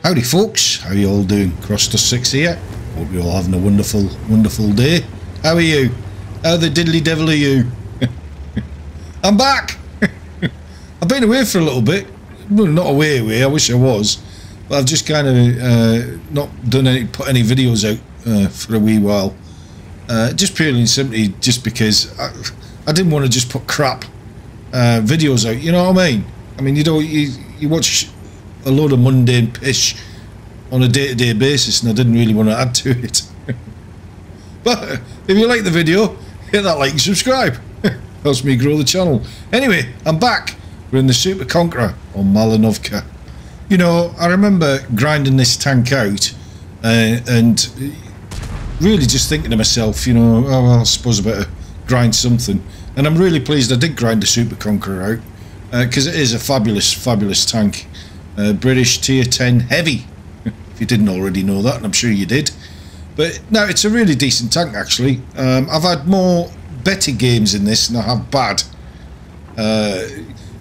Howdy folks, how you all doing? Crossdust6 here. Hope you're all having a wonderful, wonderful day. How are you? How the diddly devil are you? I'm back! I've been away for a little bit. Well, not away, I wish I was. But I've just kind of not put any videos out for a wee while. Just purely and simply just because I didn't want to just put crap videos out, you know what I mean? I mean, you watch a load of mundane pish on a day-to-day basis, and I didn't really want to add to it. But if you like the video, hit that like and subscribe. Helps me grow the channel. Anyway, I'm back. We're in the Super Conqueror on Malinovka. You know, I remember grinding this tank out and really just thinking to myself, you know, oh, well, I suppose I better grind something. And I'm really pleased I did grind the Super Conqueror out, because it is a fabulous, fabulous tank. British tier 10 heavy, if you didn't already know that, and I'm sure you did. But no, it's a really decent tank actually. I've had more better games in this than I have bad.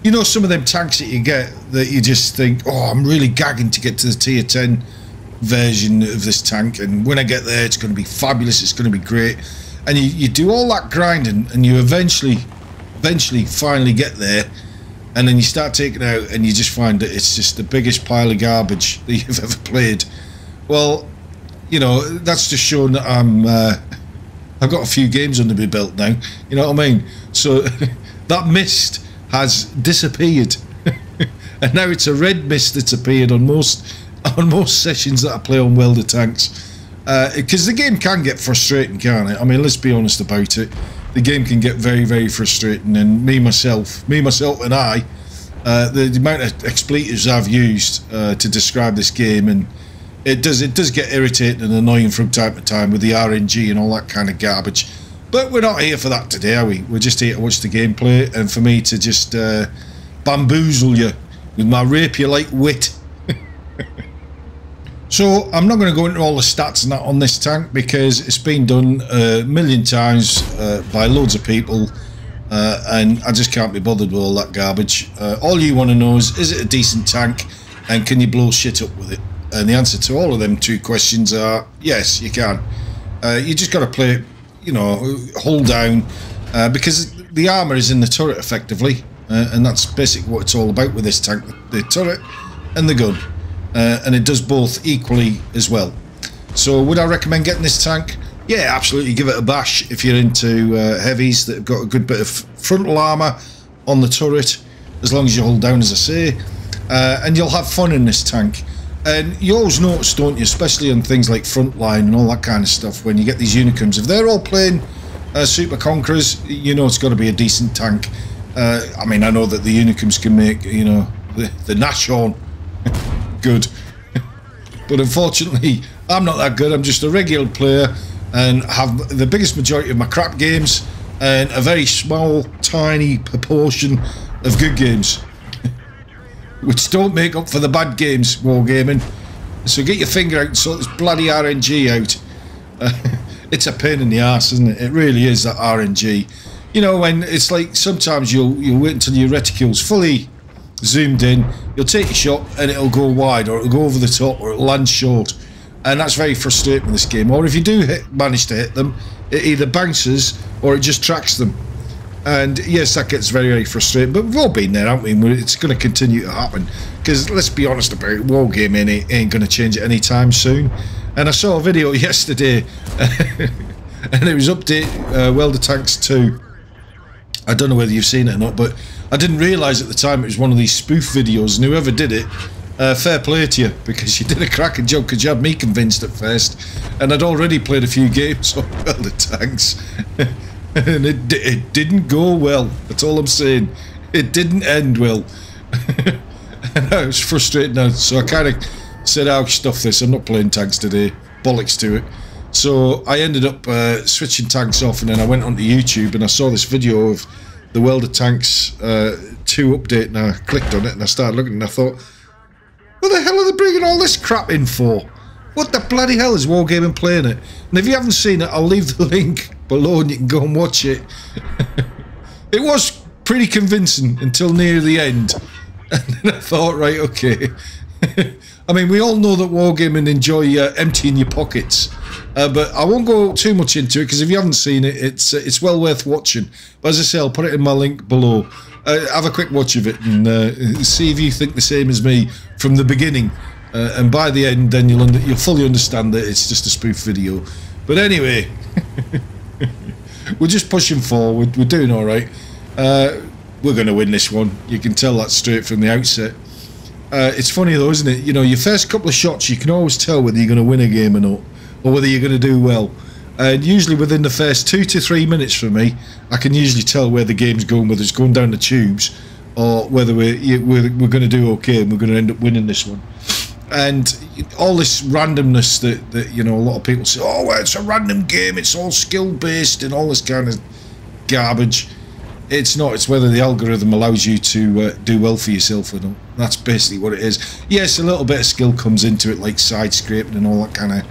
You know, some of them tanks that you get that you just think, oh, I'm really gagging to get to the tier 10 version of this tank, and when I get there it's going to be fabulous, it's going to be great. And you do all that grinding and you eventually finally get there, and then you start taking it out and you just find that it's just the biggest pile of garbage that you've ever played. Well, you know, that's just showing that I've got a few games under my belt now, you know what I mean? So that mist has disappeared. And now it's a red mist that's appeared on most sessions that I play on welder tanks. Because the game can get frustrating, can't it? I mean, let's be honest about it. The game can get very, very frustrating, and me myself and I, the amount of expletives I've used to describe this game, and it does get irritating and annoying from time to time with the RNG and all that kind of garbage. But we're not here for that today, are we? We're just here to watch the gameplay and for me to just bamboozle you with my rapier-like wit. So I'm not going to go into all the stats and that on this tank because it's been done a million times by loads of people, and I just can't be bothered with all that garbage. All you want to know is it a decent tank, and can you blow shit up with it? And the answer to all of them two questions are yes, you can. You just got to play it, you know, hold down, because the armour is in the turret effectively, and that's basically what it's all about with this tank, the turret and the gun. And it does both equally as well. So would I recommend getting this tank? Yeah, absolutely, give it a bash if you're into heavies that have got a good bit of frontal armour on the turret, as long as you hold down, as I say, and you'll have fun in this tank. And you always notice, don't you, especially on things like Frontline and all that kind of stuff, when you get these Unicums, if they're all playing Super Conquerors, you know it's got to be a decent tank. I mean, I know that the Unicums can make, you know, the Nashorn good, but unfortunately I'm not that good. I'm just a regular player and have the biggest majority of my crap games and a very small tiny proportion of good games which don't make up for the bad games wargaming. So get your finger out and sort this bloody RNG out. It's a pain in the arse, isn't it? It really is, that RNG. You know, when it's like sometimes you'll wait until your reticule's fully zoomed in, you'll take a shot and it'll go wide, or it'll go over the top, or it'll land short, and that's very frustrating in this game. Or if you do manage to hit them, it either bounces or it just tracks them, and yes, that gets very, very frustrating. But we've all been there, haven't we? It's going to continue to happen, because let's be honest about it, wargaming ain't going to change it anytime soon. And I saw a video yesterday and it was update Welder Tanks 2. I don't know whether you've seen it or not, but I didn't realise at the time it was one of these spoof videos, and whoever did it, fair play to you, because you did a cracking job, because you had me convinced at first, and I'd already played a few games on Welder Tanks, and it didn't go well. That's all I'm saying. It didn't end well. And I was frustrated now, so I kind of said, I'll stuff this, I'm not playing tanks today, bollocks to it. So I ended up switching tanks off, and then I went onto YouTube and I saw this video of the Welder Tanks 2 update, and I clicked on it and I started looking, and I thought, what the hell are they bringing all this crap in for? What the bloody hell is Wargaming playing it? And if you haven't seen it, I'll leave the link below and you can go and watch it. It was pretty convincing until near the end, and then I thought, right, okay, I mean, we all know that wargaming enjoy emptying your pockets, but I won't go too much into it because if you haven't seen it, it's well worth watching. But as I say, I'll put it in my link below. Have a quick watch of it and see if you think the same as me from the beginning. And by the end, then you'll fully understand that it's just a spoof video. But anyway, we're just pushing forward. We're doing all right. We're going to win this one. You can tell that straight from the outset. It's funny though, isn't it? You know, your first couple of shots, you can always tell whether you're going to win a game or not, or whether you're going to do well. And usually within the first 2 to 3 minutes for me, I can usually tell where the game's going, whether it's going down the tubes, or whether we're going to do okay and we're going to end up winning this one. And all this randomness that you know, a lot of people say, oh, well, it's a random game, it's all skill based and all this kind of garbage. It's not. It's whether the algorithm allows you to do well for yourself or not. That's basically what it is. Yes, a little bit of skill comes into it, like side scraping and all that kind of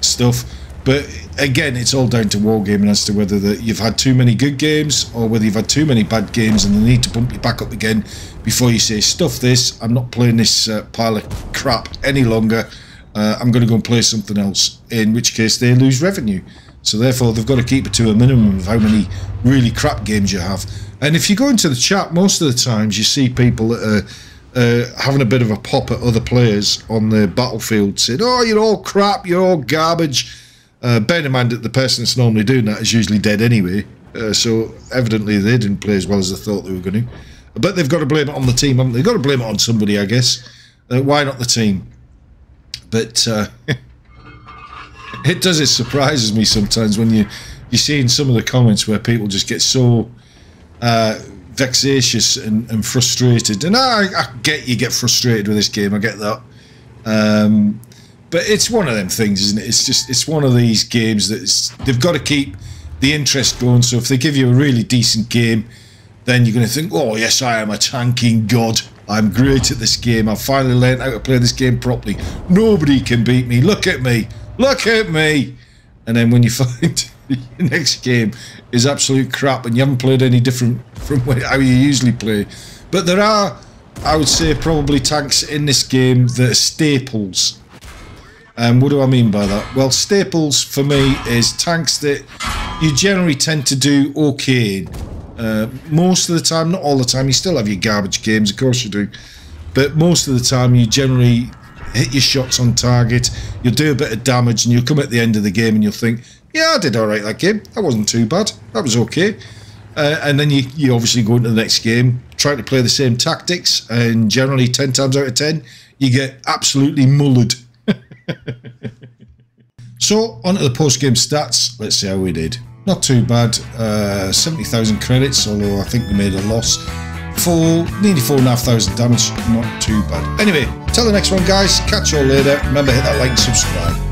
stuff. But again, it's all down to wargaming as to whether you've had too many good games or whether you've had too many bad games and they need to bump you back up again before you say, stuff this, I'm not playing this pile of crap any longer. I'm going to go and play something else, in which case they lose revenue. So therefore, they've got to keep it to a minimum of how many really crap games you have. And if you go into the chat, most of the times you see people that are having a bit of a pop at other players on the battlefield, saying, oh, you're all crap, you're all garbage. Bear in mind that the person that's normally doing that is usually dead anyway. So evidently they didn't play as well as they thought they were going to. But they've got to blame it on the team, haven't they? They've got to blame it on somebody, I guess. Why not the team? But it surprises me sometimes when you see in some of the comments where people just get so vexatious and frustrated. And I get you get frustrated with this game, I get that. But it's one of them things, isn't it? It's one of these games that they've got to keep the interest going. So if they give you a really decent game, then you're going to think, oh yes, I am a tanking god. I'm great at this game. I've finally learned how to play this game properly. Nobody can beat me. Look at me. Look at me. And then when you find your next game is absolute crap and you haven't played any different from how you usually play. But there are, I would say, probably tanks in this game that are staples. And what do I mean by that? Well, staples for me is tanks that you generally tend to do okay in. Most of the time, not all the time, you still have your garbage games, of course you do. But most of the time you generally hit your shots on target, you'll do a bit of damage and you'll come at the end of the game and you'll think, yeah, I did alright that game, that wasn't too bad, that was okay. And then you obviously go into the next game, trying to play the same tactics, and generally 10 times out of 10, you get absolutely mullered. So, on to the post-game stats. Let's see how we did. Not too bad. 70,000 credits, although I think we made a loss. Nearly 4,500 damage. Not too bad. Anyway, till the next one, guys. Catch you all later. Remember, hit that like and subscribe.